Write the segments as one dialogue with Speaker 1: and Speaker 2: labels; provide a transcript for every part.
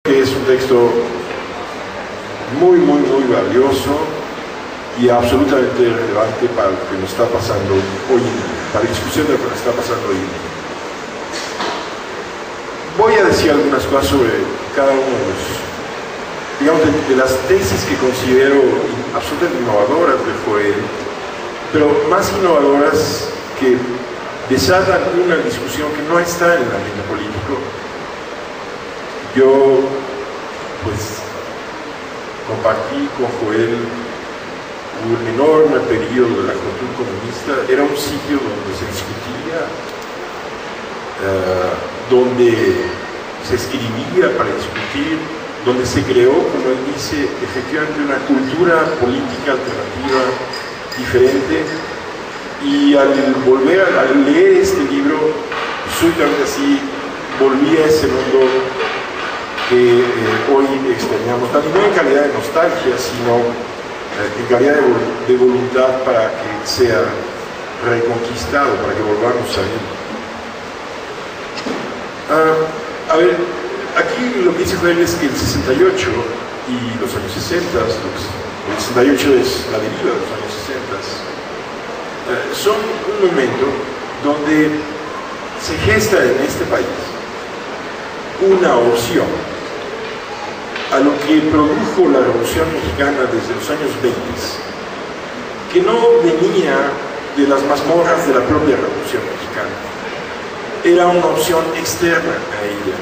Speaker 1: Que es un texto muy valioso y absolutamente relevante para lo que nos está pasando hoy en día, para la discusión de lo que nos está pasando hoy en día. Voy a decir algunas cosas sobre cada uno de los, digamos, de las tesis que considero absolutamente innovadoras de Joel, pero más innovadoras que desatan una discusión que no está en el ambiente político. Yo, pues, compartí con Joel un enorme periodo de la Juventud Comunista. Era un sitio donde se discutía, donde se escribía para discutir, donde se creó, como él dice, efectivamente una cultura política alternativa diferente. Y al leer este libro, súbitamente así, volví a ese mundo que hoy extrañamos, no en calidad de nostalgia, sino en calidad de voluntad para que sea reconquistado, para que volvamos a él. A ver, aquí lo que dice Joel es que el 68 y los años 60, el 68 es la deriva de los años 60, son un momento donde se gesta en este país una opción a lo que produjo la Revolución Mexicana desde los años 20, que no venía de las mazmorras de la propia Revolución Mexicana. Era una opción externa a ella.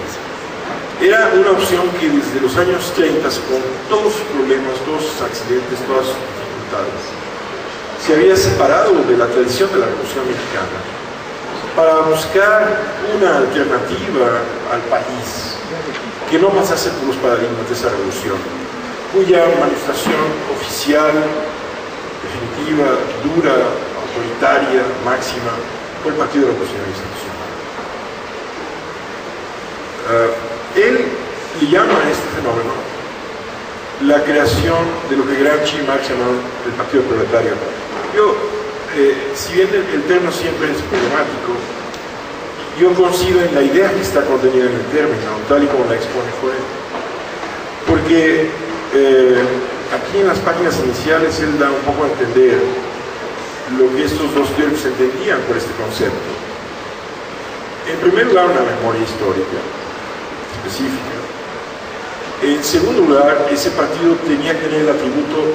Speaker 1: Era una opción que desde los años 30, con todos sus problemas, todos sus accidentes, todas sus dificultades, se había separado de la tradición de la Revolución Mexicana para buscar una alternativa al país que no pasase por los paradigmas de esa revolución, cuya manifestación oficial, definitiva, dura, autoritaria, máxima, fue el Partido Revolucionario Institucional. Él le llama a este fenómeno la creación de lo que Gramsci y Marx llamaban el Partido Proletario. Yo, si bien el término siempre es problemático, yo coincido en la idea que está contenida en el término, tal y como la expone Joel, porque aquí en las páginas iniciales él da un poco a entender lo que estos dos teóricos entendían por este concepto. En primer lugar, una memoria histórica específica. En segundo lugar, ese partido tenía que tener el atributo,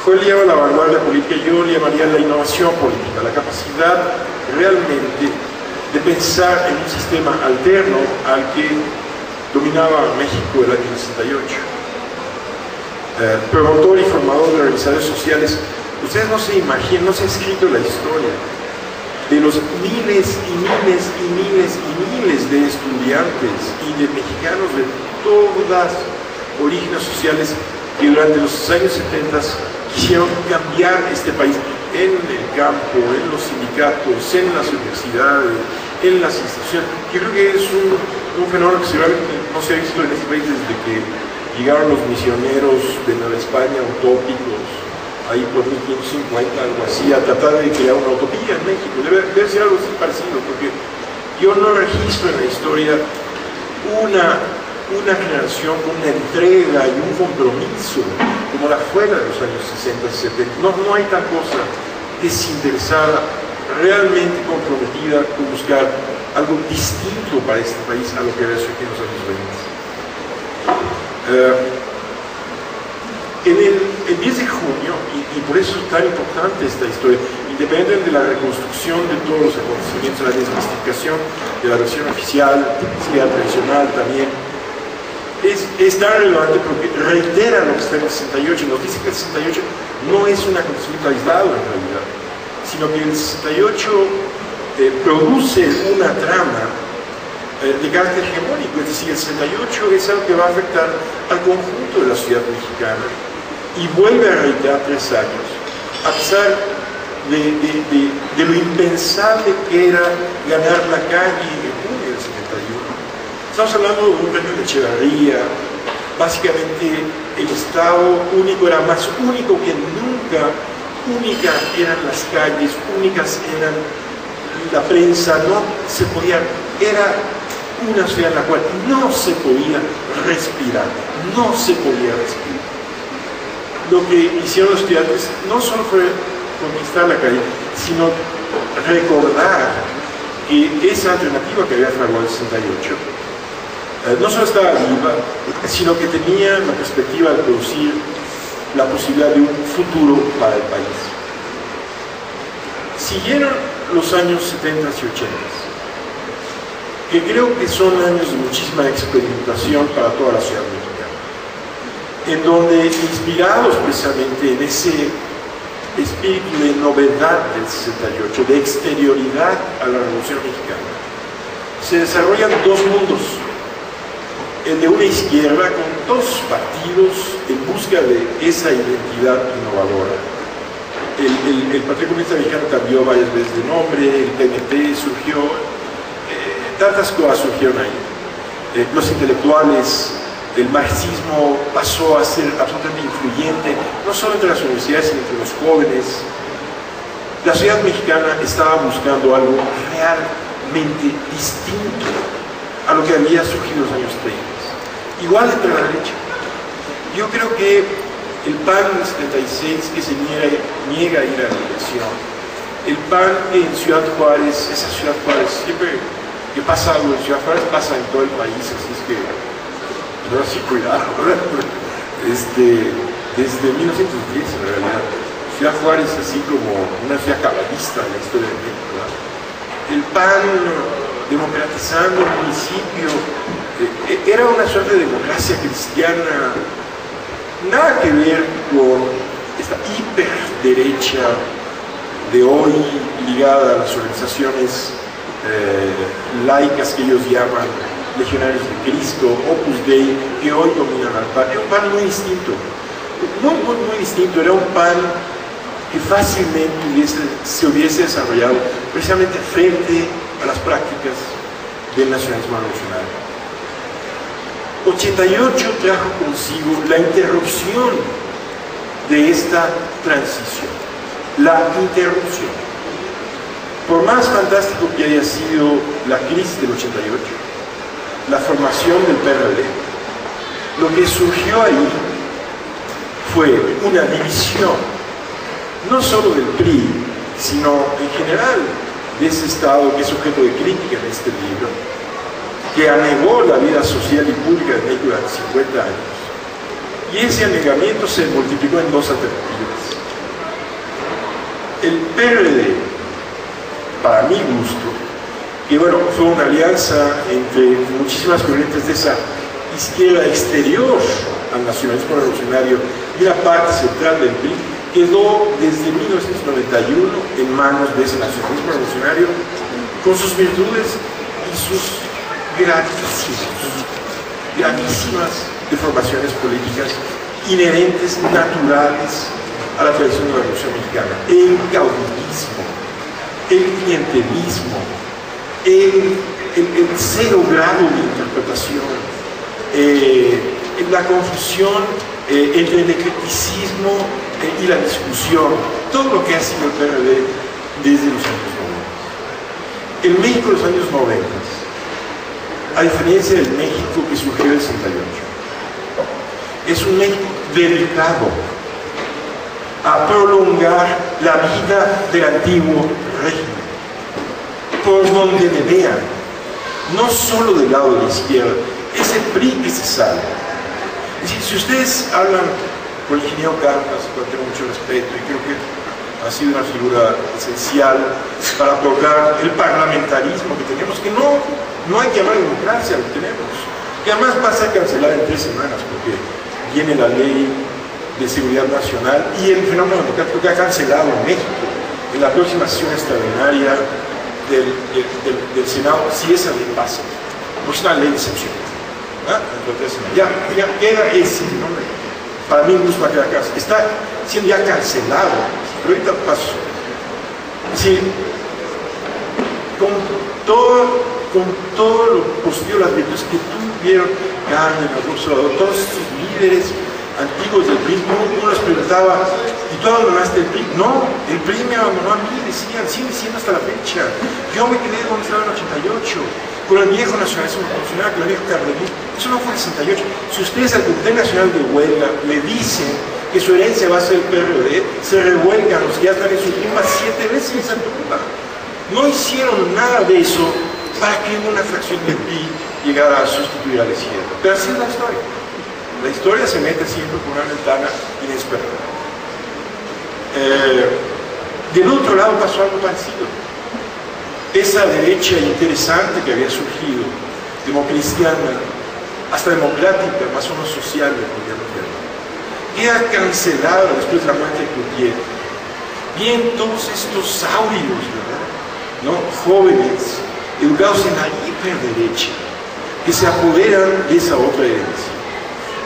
Speaker 1: Joel llama la vanguardia política, yo le llamaría la innovación política, la capacidad realmente de pensar en un sistema alterno al que dominaba México el año 68. Promotor y formador de organizaciones sociales. Ustedes no se imaginan, no se ha escrito la historia de los miles y miles de estudiantes y de mexicanos de todas orígenes sociales que durante los años 70 quisieron cambiar este país en el campo, en los sindicatos, en las universidades, en las instituciones. Yo creo que es un fenómeno que no se ha visto en este país desde que llegaron los misioneros de Nueva España, utópicos, ahí por 1550, algo así, a tratar de crear una utopía en México. Debe ser algo así parecido, porque yo no registro en la historia una generación con una entrega y un compromiso como la fuera de los años 60 y 70. No hay tal cosa desinteresada, realmente comprometida con buscar algo distinto para este país a lo que había surgido en los años 20. El 10 de junio, y por eso es tan importante esta historia, independientemente de la reconstrucción de todos los acontecimientos, la desmistificación de la versión oficial, sería tradicional también, es tan relevante porque reitera lo que está en el 68, nos dice que el 68 no es un acontecimiento aislado en realidad, sino que el 68 produce una trama de carácter hegemónico, es decir, el 68 es algo que va a afectar al conjunto de la sociedad mexicana y vuelve a reiterar 3 años, a pesar de lo impensable que era ganar la calle en junio del 71. Estamos hablando de un régimen de Echeverría. Básicamente el Estado único era más único que nunca, únicas eran las calles, únicas eran la prensa, no se podía, era una ciudad en la cual no se podía respirar, no se podía respirar. Lo que hicieron los estudiantes no solo fue conquistar la calle, sino recordar que esa alternativa que había fraguado el 68 no solo estaba viva, sino que tenía la perspectiva de producir la posibilidad de un futuro para el país. Siguieron los años 70 y 80, que creo que son años de muchísima experimentación para toda la ciudad mexicana, en donde, inspirados precisamente en ese espíritu de novedad del 68, de exterioridad a la Revolución Mexicana, se desarrollan dos mundos: el de una izquierda con dos partidos en busca de esa identidad innovadora. El Partido Comunista Mexicano cambió varias veces de nombre, el PNP surgió, tantas cosas surgieron ahí. Los intelectuales, el marxismo pasó a ser absolutamente influyente, no solo entre las universidades, sino entre los jóvenes. La sociedad mexicana estaba buscando algo realmente distinto a lo que había surgido en los años 30. Igual entre la derecha. Yo creo que el PAN del 76, que se niega a ir a la elección, el PAN en Ciudad Juárez, esa Ciudad Juárez, siempre que pasa algo en Ciudad Juárez pasa en todo el país, así es que no, sí, cuidado, ¿verdad? Desde 1910 en realidad, Ciudad Juárez es así como una ciudad cabalista en la historia de México, ¿verdad? El PAN democratizando el municipio, era una suerte de democracia cristiana, nada que ver con esta hiperderecha de hoy ligada a las organizaciones laicas que ellos llaman Legionarios de Cristo, Opus Dei, que hoy dominan al PAN. Era un PAN muy distinto, muy distinto. Era un PAN que fácilmente se hubiese desarrollado precisamente frente a las prácticas del nacionalismo revolucionario. 88 trajo consigo la interrupción de esta transición, la interrupción. Por más fantástico que haya sido la crisis del 88, la formación del PRD, lo que surgió ahí fue una división, no solo del PRI, sino en general de ese Estado que es objeto de crítica en este libro, que anegó la vida social y pública de México durante 50 años. Y ese anegamiento se multiplicó en dos alternativas. El PRD, para mi gusto, que bueno, fue una alianza entre muchísimas corrientes de esa izquierda exterior al nacionalismo revolucionario y la parte central del PRI, quedó desde 1991 en manos de ese nacionalismo revolucionario, con sus virtudes y sus gravísimas deformaciones políticas inherentes, naturales a la tradición de la Revolución Mexicana: el caudillismo, el clientelismo, el cero grado de interpretación, la confusión entre el eclecticismo y la discusión, todo lo que ha sido el PRD desde los años 90. El México de los años 90, a diferencia del México que surgió en el 68, es un México dedicado a prolongar la vida del antiguo régimen, por donde me vean, no solo del lado de la izquierda, ese PRI que se sale. Es decir, si ustedes hablan con el ingeniero Carpas, que tengo mucho respeto y creo que ha sido una figura esencial para tocar el parlamentarismo que tenemos, que no hay que llamar democracia lo que tenemos, que además va a ser cancelada en 3 semanas porque viene la ley de seguridad nacional y el fenómeno democrático que ha cancelado en México en la próxima sesión extraordinaria del Senado, si esa ley pasa, pues es una ley de excepción. Ya queda ese nombre. Para mí no va a quedar cancelado, está siendo ya cancelado, pero ahorita paso. Sí, con todo lo positivo, las virtudes que tuvieron Carmen, el observador, todos estos líderes antiguos del PRI, uno les preguntaba, ¿y tú abandonaste el PRI? No, el PRI me abandonó a mí, decían, sigue diciendo hasta la fecha. Yo me quedé donde estaba en el 88. con el viejo nacionalismo revolucionario, con el viejo cardenismo. Eso no fue en el 68. Si ustedes al Comité Nacional de Huelga le dicen que su herencia va a ser el PRD, se revuelcan los que ya están en su tumba 7 veces en esa tumba. No hicieron nada de eso para que una fracción del PRI llegara a sustituir a la izquierda. Pero así es la historia. La historia se mete siempre por una ventana inesperada. Del otro lado pasó algo parecido. Esa derecha interesante que había surgido, democristiana, hasta democrática, más o menos social del gobierno peruano, queda cancelada después de la muerte de Cloutier. Bien, todos estos saurios, ¿verdad?, ¿no?, jóvenes, educados en la hiperderecha, que se apoderan de esa otra herencia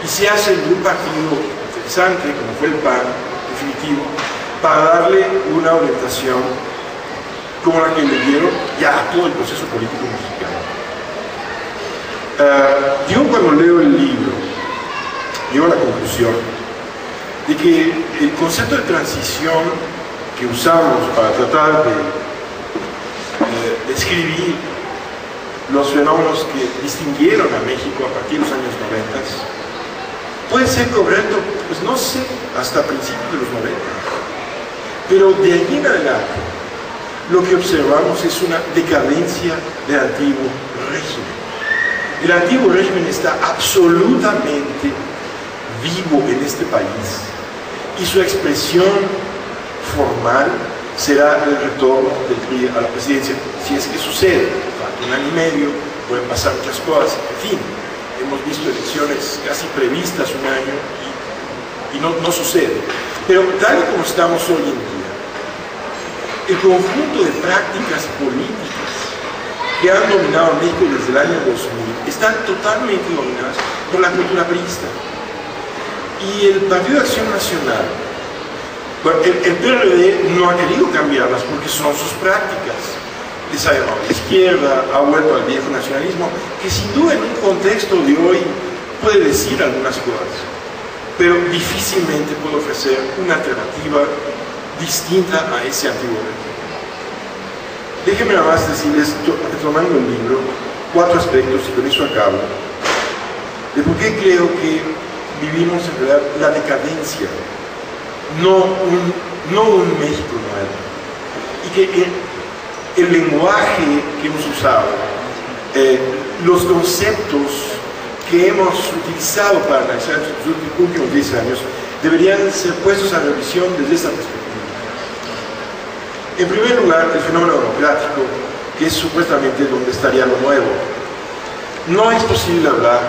Speaker 1: y se hacen de un partido interesante, como fue el PAN, definitivo, para darle una orientación como la que le dieron ya a todo el proceso político mexicano. Yo cuando leo el libro llego a la conclusión de que el concepto de transición que usamos para tratar de describir los fenómenos que distinguieron a México a partir de los años 90 puede ser correcto, pues no sé, hasta principios de los 90, pero de allí en adelante lo que observamos es una decadencia del antiguo régimen. El antiguo régimen está absolutamente vivo en este país y su expresión formal será el retorno del PRI a la presidencia, si es que sucede. Falta 1 año y medio, pueden pasar muchas cosas, en fin, hemos visto elecciones casi previstas 1 año y no sucede. Pero tal y como estamos hoy en día, el conjunto de prácticas políticas que han dominado a México desde el año 2000 están totalmente dominadas por la cultura priista. Y el Partido de Acción Nacional, bueno, el PRD no ha querido cambiarlas porque son sus prácticas. Les ha llamado a la izquierda, ha vuelto al viejo nacionalismo, que sin duda en un contexto de hoy puede decir algunas cosas, pero difícilmente puede ofrecer una alternativa distinta a ese antiguo régimen. Déjenme nada más decirles, retomando el libro, 4 aspectos, y con eso acabo, de por qué creo que vivimos en realidad la decadencia, no un México nuevo, y que el lenguaje que hemos usado, los conceptos que hemos utilizado para analizar los últimos 10 años deberían ser puestos a revisión desde esta perspectiva. En primer lugar, el fenómeno democrático, que es supuestamente donde estaría lo nuevo. No es posible hablar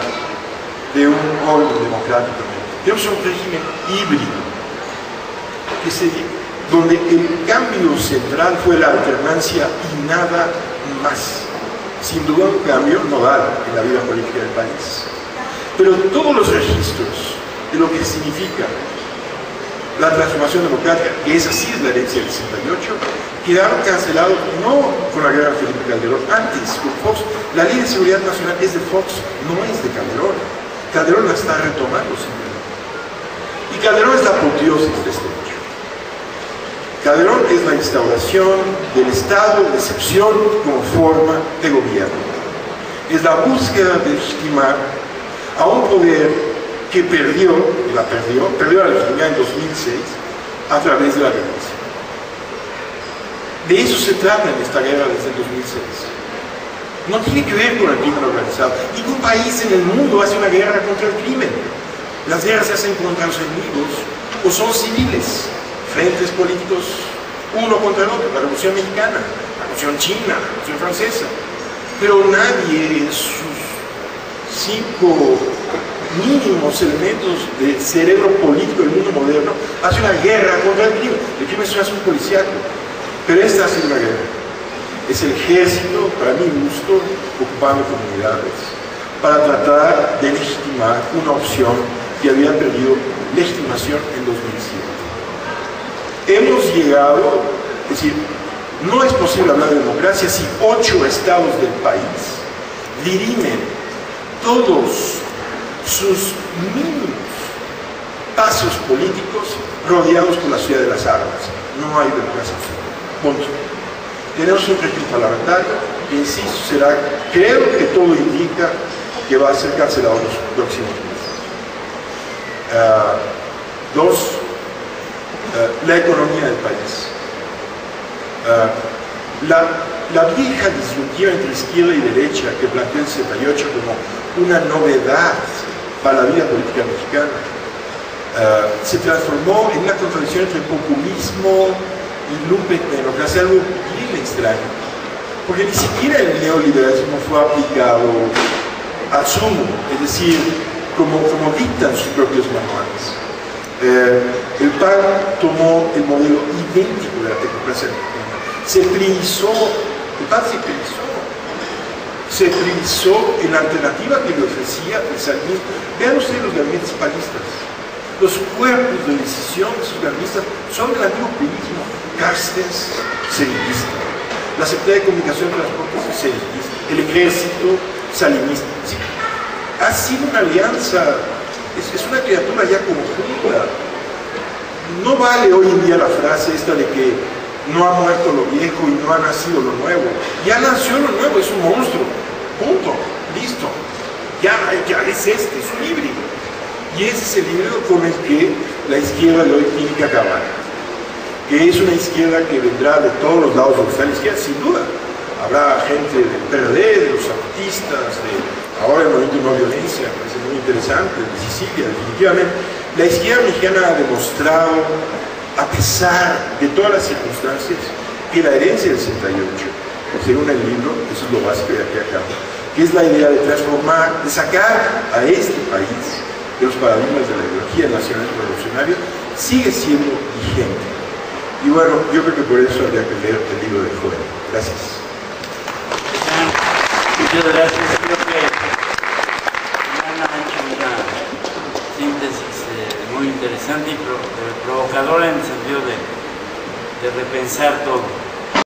Speaker 1: de un orden democrático. Tenemos un régimen híbrido, donde el cambio central fue la alternancia y nada más. Sin duda un cambio nodal en la vida política del país. Pero todos los registros de lo que significa la transformación democrática, que esa sí es la herencia del 68, quedaron cancelados no con la guerra de Felipe Calderón, antes con Fox. La Ley de Seguridad Nacional es de Fox, no es de Calderón. Calderón la está retomando simplemente. Y Calderón es la apoteosis de este hecho. Calderón es la instauración del estado de excepción como forma de gobierno. Es la búsqueda de legitimar a un poder que perdió la legitimidad en 2006 a través de la violencia. De eso se trata en esta guerra desde el 2006. No tiene que ver con el crimen organizado. Ningún país en el mundo hace una guerra contra el crimen. Las guerras se hacen contra los enemigos o son civiles, frentes políticos uno contra el otro, la Revolución Mexicana, la Revolución China, la Revolución Francesa. Pero nadie en sus 5 mínimos elementos de cerebro político del mundo moderno hace una guerra contra el crimen. El crimen es un asunto policiaco, pero esta ha sido una guerra. Es el ejército, para mi gusto, ocupando comunidades para tratar de legitimar una opción que había perdido legitimación en 2007. Hemos llegado, es decir, no es posible hablar de democracia si 8 estados del país dirimen todos sus mínimos pasos políticos rodeados por la ciudad de las armas. No hay democracia absoluta. Punto. Tenemos un régimen parlamentario, que insisto, será, creo que todo indica que va a ser cancelado los próximos meses. Dos, la economía del país. La vieja disyuntiva entre izquierda y derecha que planteó el 68 como una novedad para la vida política mexicana, se transformó en una contradicción entre populismo y lumpenocracia, algo bien extraño, porque ni siquiera el neoliberalismo fue aplicado al sumo, es decir, como dictan sus propios manuales. El PAN tomó el modelo idéntico de la tecnocracia mexicana, se priorizó, el PAN se priorizó en la alternativa que le ofrecía el salinismo. Vean ustedes los gabinetes panistas. Los cuerpos de decisión de sus gabinetistas son del antiguo priismo. Carstens, salinista. La Secretaría de Comunicación y Transportes, salinista. El Ejército, salinista. Sí, ha sido una alianza, es una criatura ya conjunta. No vale hoy en día la frase esta de que no ha muerto lo viejo y no ha nacido lo nuevo. Ya nació lo nuevo, es un monstruo. Punto. Listo. Ya es es un híbrido. Y ese es el híbrido con el que la izquierda de hoy tiene que acabar. Que es una izquierda que vendrá de todos los lados donde está la izquierda, sin duda. Habrá gente del PRD, de los zapatistas, de ahora el movimiento de no violencia, me parece muy interesante, de Sicilia, definitivamente. La izquierda mexicana ha demostrado, a pesar de todas las circunstancias, que la herencia del 68, según el libro, eso es lo básico de aquí a acá, que es la idea de transformar, de sacar a este país de los paradigmas de la ideología nacional revolucionaria, sigue siendo vigente. Y bueno, yo creo que por eso habría que leer el libro de Joven. Gracias.
Speaker 2: Muchas gracias. Creo que Ana ha hecho una síntesis muy interesante y provocadora en el sentido de repensar todo.